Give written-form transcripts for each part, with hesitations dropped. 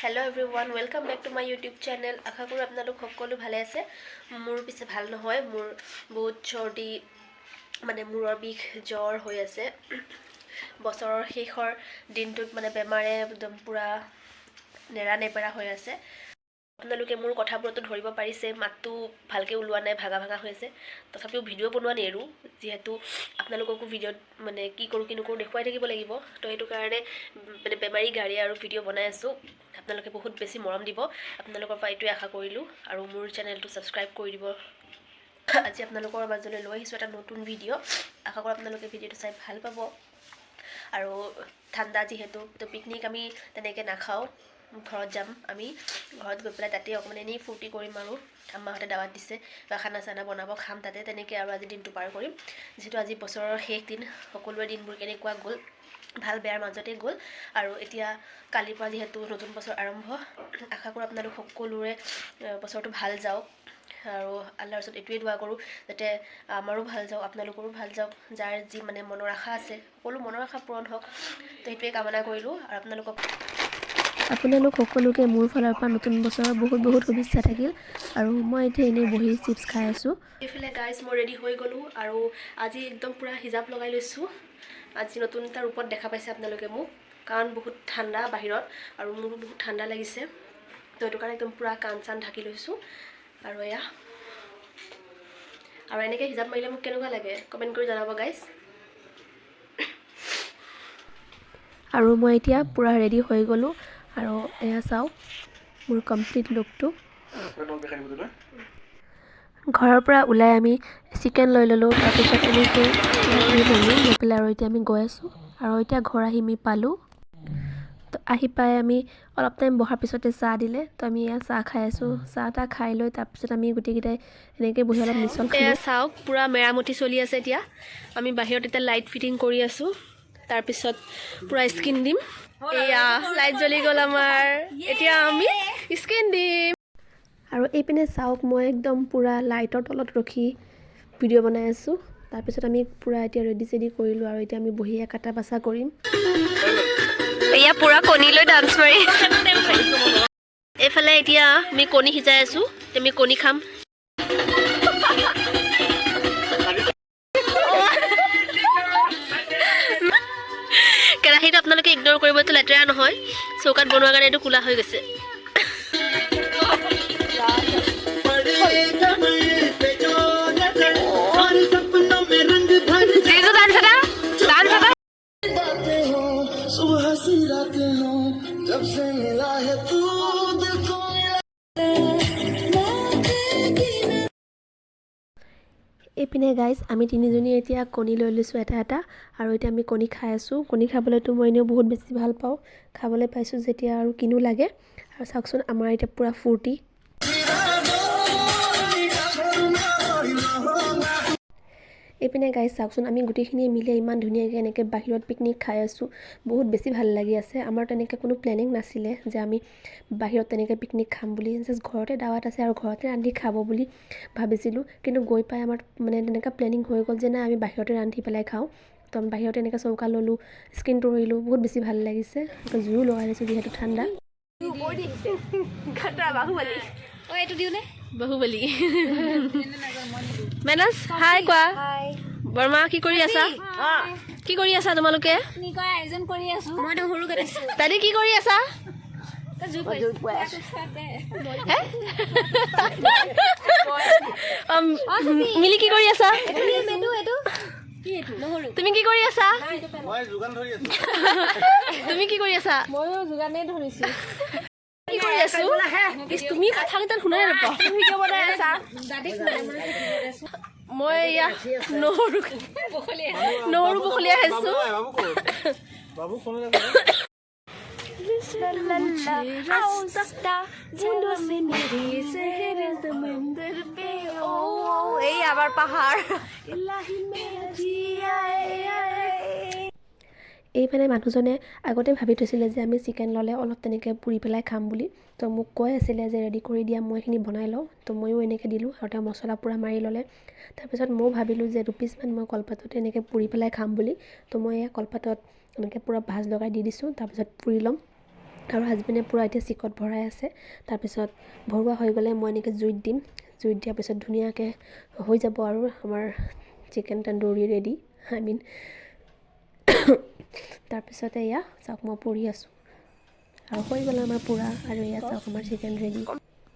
Hello' everyone, welcome back to my YouTube channel. আশা কৰোঁ আপোনালোক সকলো ভালে আছে। মোৰ পিছে ভাল নহয়, মোৰ বহুত চৰ্দি মূৰৰ বিষ জ্বৰ হৈ আছে। বছৰৰ শেষৰ দিনটোত বেমাৰে একদম পূৰা নেৰানেপেৰা হৈ আছে। আপোনালোকে মোৰ কথাবোৰতো ধৰিব পাৰিছে, মাতটো ভালকৈ ওলোৱা নাই, ভাগা ভাগা হৈ আছে। তথাপিও ভিডিঅ' বনোৱা নেৰোঁ, যিহেতু আপোনালোককো ভিডিঅ'ত কি কৰোঁ কি নকৰোঁ দেখুৱাই থাকিব লাগিব। তো সেইটো কাৰণে বেমাৰী গাড়ী আৰু ভিডিঅ' বনাই আছোঁ। আপোনালোকে বহুত বেছি মৰম দিব, আপোনালোকৰ পৰা এইটোৱে আশা কৰিলোঁ। আৰু মোৰ চেনেলটো ছাবস্ক্ৰাইব কৰি দিব। আজি আপোনালোকৰ মাজলৈ লৈ আহিছোঁ এটা নতুন ভিডিঅ'। আশা কৰোঁ আপোনালোকে ভিডিঅ'টো চাই ভাল পাব। আৰু ঠাণ্ডা যিহেতু, তো পিকনিক আমি তেনেকৈ নাখাওঁ, ঘৰত যাম। আমি ঘৰত গৈ পেলাই তাতে অকণমান এনেই ফূৰ্তি কৰিম। আৰু আম্মাহঁতে দাৱাত দিছে বা খানা চানা বনাব, খাম তাতে। তেনেকৈ আৰু আজি দিনটো পাৰ কৰিম। যিহেতু আজি বছৰৰ শেষ দিন, সকলোৰে দিনবোৰ কেনেকুৱা গ'ল, ভাল বেয়াৰ মাজতে গ'ল। আৰু এতিয়া কালিৰ পৰা যিহেতু নতুন বছৰ আৰম্ভ, আশা কৰোঁ আপোনালোক সকলোৰে বছৰটো ভাল যাওক। আৰু আল্লাহৰ ওচৰত এইটোৱে দোৱা কৰোঁ যাতে আমাৰো ভাল যাওক, আপোনালোকৰো ভাল যাওক। যাৰ যি মনৰ আশা আছে, সকলো মনৰ আশা পূৰণ হওক। তো সেইটোৱে কামনা কৰিলোঁ। আৰু আপোনালোক সকলোকে মোৰ ফালৰ পৰা নতুন বছৰৰ বহুত বহুত শুভেচ্ছা থাকিল। আৰু মই এতিয়া এনেই বহি চিপছ খাই আছোঁ। এইফালে গাইজ মই ৰেডি হৈ গ'লোঁ, আৰু আজি একদম পূৰা হিজাপ লগাই লৈছোঁ। আজি নতুন এটা ৰূপত দেখা পাইছে আপোনালোকে মোক, কাৰণ বহুত ঠাণ্ডা বাহিৰত আৰু মোৰো বহুত ঠাণ্ডা লাগিছে। তো সেইটো কাৰণে একদম পূৰা কাণ চান ঢাকি লৈছোঁ। আৰু এয়া, আৰু এনেকৈ হিজাপ মাৰিলে মোক কেনেকুৱা লাগে কমেণ্ট কৰি জনাব গাইজ। আৰু মই এতিয়া পূৰা ৰেডি হৈ গ'লোঁ। আৰু এয়া চাওক মোৰ কমপ্লিট লুকটো। ঘৰৰ পৰা ওলাই আমি চিকেন লৈ ল'লোঁ, তাৰপিছত এনেকৈ ল'লোঁ, লৈ পেলাই আৰু এতিয়া আমি গৈ আছোঁ। আৰু এতিয়া ঘৰ আহি আমি পালোঁ। তো আহি পাই আমি অলপ টাইম বহাৰ পিছতে চাহ দিলে, তো আমি এয়া চাহ খাই আছোঁ। চাহ তাহ খাই লৈ তাৰপিছত আমি গোটেইকেইটাই এনেকৈ বহি অলপ মিছল খালোঁ। চাওক পূৰা মেৰামতি চলি আছে এতিয়া। আমি বাহিৰত এতিয়া লাইট ফিটিং কৰি আছোঁ, তাৰপিছত পূৰা স্কিন দিম। এয়া লাইট জ্বলি গ'ল আমাৰ, এতিয়া আমি স্কিন দিম। আৰু এইপিনে চাওক, মই একদম পূৰা লাইটৰ তলত ৰখি ভিডিঅ' বনাই আছোঁ। তাৰপিছত আমি পূৰা এতিয়া ৰেডি চেডি কৰিলোঁ, আৰু এতিয়া আমি বহি কাটা বাচা কৰিম। এয়া পূৰা কণী লৈ ডান্স মাৰি। এইফালে এতিয়া আমি কণী সিজাই আছোঁ, আমি কণী খাম। কেৰাহীটো আপোনালোকে ইগন'ৰ কৰিব, এইটো লেতেৰা নহয়, চৌকাত বনোৱাৰ কাৰণে এইটো কোলা হৈ গৈছে। এইপিনে গাইজ আমি তিনিজনী এতিয়া কণী লৈ লৈছোঁ এটা এটা, আৰু এতিয়া আমি কণী খাই আছোঁ। কণী খাবলৈতো মই এনেও বহুত বেছি ভাল পাওঁ, খাবলৈ পাইছোঁ যেতিয়া আৰু কিনো লাগে। আৰু চাওকচোন আমাৰ এতিয়া পূৰা ফূৰ্তি। এইপিনে গাইজ চাওকচোন, আমি গোটেইখিনিয়ে মিলি ইমান ধুনীয়াকৈ এনেকৈ বাহিৰত পিকনিক খাই আছোঁ, বহুত বেছি ভাল লাগি আছে। আমাৰ তেনেকৈ কোনো প্লেনিং নাছিলে যে আমি বাহিৰত তেনেকৈ পিকনিক খাম বুলি, জাষ্ট ঘৰতে দাৱাত আছে আৰু ঘৰতে ৰান্ধি খাব বুলি ভাবিছিলোঁ। কিন্তু গৈ পাই আমাৰ তেনেকুৱা প্লেনিং হৈ গ'ল যে নাই, আমি বাহিৰতে ৰান্ধি পেলাই খাওঁ। তো আমি বাহিৰতে এনেকৈ চৌকা ল'লোঁ, স্কিন কৰিলোঁ, বহুত বেছি ভাল লাগিছে। জুইও লগাই লৈছোঁ যিহেতু ঠাণ্ডা। এইটো দিওঁনে বাহুবলী। মেনাজ হাই কোৱা। বৰ্মা কি কৰি আছা? কি কৰি আছা তোমালোকে? তানি কি কৰি আছা? মিলি কি কৰি আছা? তুমি কি কৰি আছা? তুমি কি কৰি আছা? ময়ো যোগানেই ধৰিছোঁ। কি কৰি আছো? তুমি কথা কেইটা শুনাই নাপাওঁ। ভিডিঅ' বনাই আছা? মই এয়া নহৰু বখলিয়াই আছো। এই আবার পাহাড়। এইফালে মানুহজনে আগতে ভাবি থৈছিলে যে আমি চিকেন ল'লে অলপ তেনেকৈ পুৰি পেলাই খাম বুলি। তো মোক কৈ আছিলে যে ৰেডি কৰি দিয়া, মই এইখিনি বনাই লওঁ। তো ময়ো এনেকৈ দিলোঁ, আৰু তেওঁ মছলা পূৰা মাৰি ল'লে। তাৰপিছত ময়ো ভাবিলোঁ যে 2 পিচমান মই কলপাততে এনেকৈ পুৰি পেলাই খাম বুলি। তো মই এই কলপাতত এনেকৈ পূৰা ভাজ লগাই দি দিছোঁ, তাৰপিছত পুৰি ল'ম। আৰু হাজবেণ্ডে পূৰা এতিয়া চিকট ভৰাই আছে। তাৰপিছত ভৰোৱা হৈ গ'লে মই এনেকৈ জুইত দিম। জুইত দিয়াৰ পিছত ধুনীয়াকৈ হৈ যাব আৰু আমাৰ চিকেন তন্দুৰী ৰেডি। তাৰপিছতে এয়া চাওক মই পুৰি আছোঁ আৰু হৈ গ'ল আমাৰ পূৰা। আৰু এয়া চাওক আমাৰ চিকেন ৰেডি।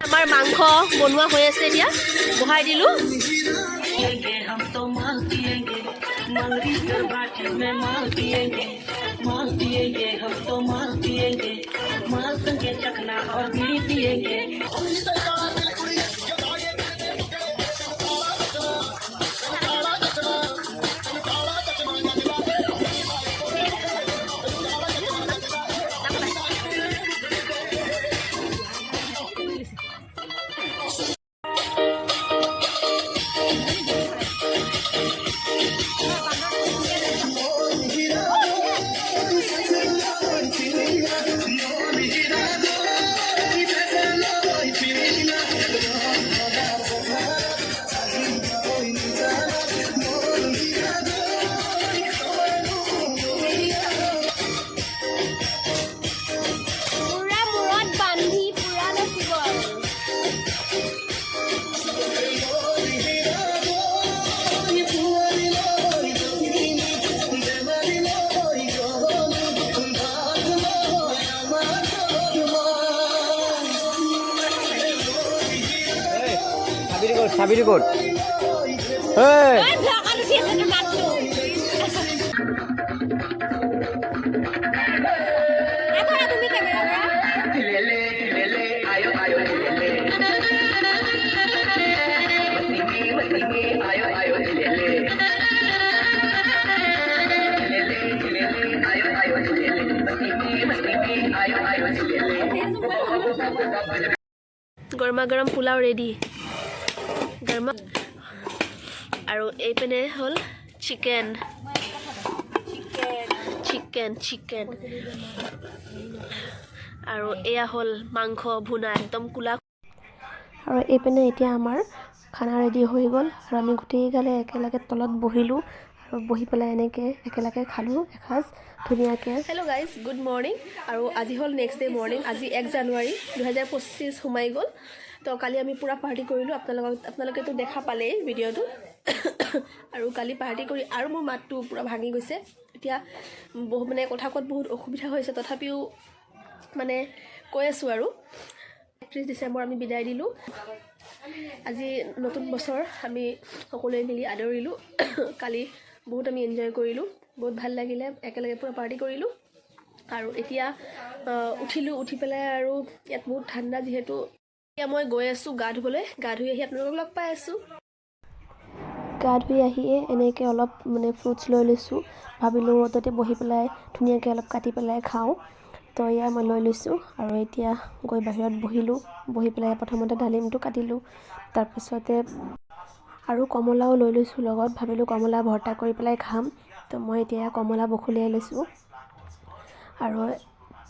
আমাৰ মাংস বনোৱা হৈ আছে, এতিয়া বহাই দিলোঁ। Sabi good. গৰমা গৰম পোলাও ৰেডি। আৰু এইপিনে হ'ল চিকেন। আৰু এয়া হ'ল মাংস ভুনা একদম কোলা। আৰু এইপিনে এতিয়া আমাৰ খানা ৰেডি হৈ গ'ল আৰু আমি গোটেইগালে একেলগে তলত বহিলোঁ আৰু বহি পেলাই এনেকৈ একেলগে খালোঁ এসাঁজ ধুনীয়াকৈ। Hello' guys, good morning. আৰু আজি হ'ল নেক্সট ডে মৰ্ণিং। আজি 1 জানুৱাৰী 2025 সোমাই গ'ল। তো কালি আমি পূৰা পাৰ্টি কৰিলোঁ। আপোনালোকেতো দেখা পালেই ভিডিঅ'টো। আৰু কালি পাৰ্টি কৰি আৰু মোৰ মাতটো পূৰা ভাঙি গৈছে। এতিয়া মানে কথা কোৱাত বহুত অসুবিধা হৈছে, তথাপিও মানে কৈ আছোঁ। আৰু 31 ডিচেম্বৰ আমি বিদায় দিলোঁ। আজি নতুন বছৰ আমি সকলোৱে মিলি আদৰিলোঁ। কালি বহুত আমি এনজয় কৰিলোঁ, বহুত ভাল লাগিলে, একেলগে পূৰা পাৰ্টি কৰিলোঁ। আৰু এতিয়া উঠিলোঁ, উঠি পেলাই আৰু ইয়াত বহুত ঠাণ্ডা যিহেতু। এতিয়া মই গৈ আছোঁ গা ধুবলৈ। গা ধুই আহি আপোনালোকক লগ পাই আছোঁ। গা ধুই আহিয়ে এনেকৈ অলপ মানে ফ্ৰুটছ লৈ লৈছোঁ। ভাবিলোঁ ৰ'দতে বহি পেলাই ধুনীয়াকৈ অলপ কাটি পেলাই খাওঁ। তো এয়া মই লৈ লৈছোঁ আৰু এতিয়া গৈ বাহিৰত বহিলোঁ। বহি পেলাই প্ৰথমতে ডালিমটো কাটিলোঁ, তাৰপিছতে আৰু কমলাও লৈ লৈছোঁ লগত। ভাবিলোঁ কমলা ভৰ্তা কৰি পেলাই খাম। তো মই এতিয়া কমলা বখলিয়াই লৈছোঁ আৰু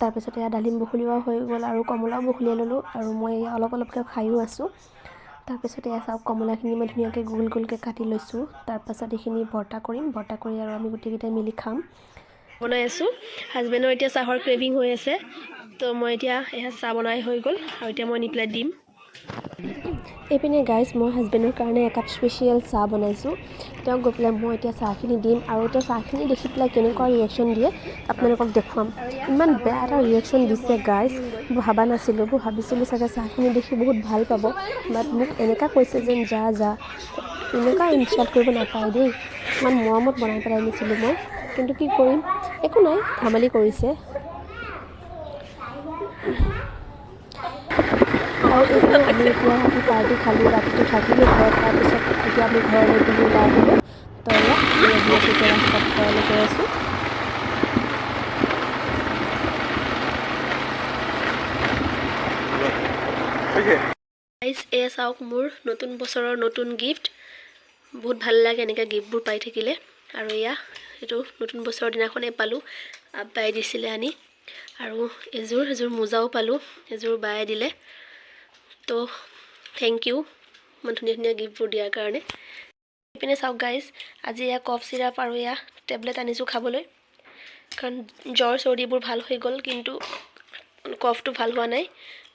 তাৰপিছতে এয়া ডালিম বখলিওৱা হৈ গ'ল আৰু কমলাও বখলিয়াই ল'লোঁ। আৰু মই এয়া অলপ অলপকৈ খায়ো আছোঁ। তাৰপিছতে এয়া চাওক কমলাখিনি মই ধুনীয়াকৈ গোল গোলকৈ কাটি লৈছোঁ। তাৰপাছত এইখিনি ভৰ্তা কৰিম। ভৰ্তা কৰি আৰু আমি গোটেইকেইটাই মিলি খাম। বনাই আছোঁ। হাজবেণ্ডৰ এতিয়া চাহৰ ক্ৰেভিং হৈ আছে। তো মই এতিয়া এয়া চাহ বনাই হৈ গ'ল আৰু এতিয়া মই নি পেলাই দিম। এইপিনে গাইজ মই হাজবেণ্ডৰ কাৰণে একাপ স্পেচিয়েল চাহ বনাইছোঁ। তেওঁক গৈ পেলাই মই এতিয়া চাহখিনি দিম আৰু তেওঁ চাহখিনি দেখি পেলাই কেনেকুৱা ৰিয়েকশ্যন দিয়ে আপোনালোকক দেখুৱাম। ইমান বেয়া এটা ৰিয়েকশ্যন দিছে গাইজ। ভাবা নাছিলোঁ, ভাবিছিলোঁ চাগে চাহখিনি দেখি বহুত ভাল পাব, বাট মোক এনেকুৱা কৈছে যেন যা এনেকুৱা ইনচাল্ট কৰিব নাপায় দেই। ইমান মৰমত বনাই পেলাই আনিছিলোঁ মই, কিন্তু কি কৰিম, একো নাই, ধেমালি কৰিছে। আৰু এইপিনে আমি এতিয়া ৰাতি পাৰ্টি খালোঁ, ৰাতিটো থাকিলোঁ ঘৰত। তাৰপিছত এতিয়া আমি ঘৰলৈ বুলি ওলাই আহিলোঁ। তো এয়া ৰেডি আছোঁ, এতিয়া ৰাস্তাত ঘৰলৈ গৈ আছোঁ। এয়া চাওক মোৰ নতুন বছৰৰ নতুন গিফ্ট। বহুত ভাল লাগে এনেকৈ গিফ্টবোৰ পাই থাকিলে। আৰু এয়া এইটো নতুন বছৰৰ দিনাখনেই পালোঁ, আব্বাই দিছিলে আনি। আৰু এযোৰ মোজাও পালোঁ, এযোৰ বায়ে দিলে। তো থেংক ইউ ইমান ধুনীয়া ধুনীয়া গিফ্টবোৰ দিয়াৰ কাৰণে। এইপিনে চাওক গাইজ, আজি এয়া কফ চিৰাপ আৰু এয়া টেবলেট আনিছোঁ খাবলৈ, কাৰণ জ্বৰ চৰ্দিবোৰ ভাল হৈ গ'ল। কিন্তু কফটো ভাল হোৱা নাই,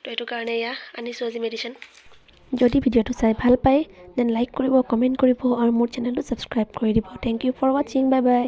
তো সেইটো কাৰণে এয়া আনিছোঁ আজি মেডিচিন। যদি ভিডিঅ'টো চাই ভাল পায় দেন লাইক কৰিব, কমেণ্ট কৰিব আৰু মোৰ চেনেলটো ছাবস্ক্ৰাইব কৰি দিব। থেংক ইউ ফৰ ৱাচিং, বাই বাই।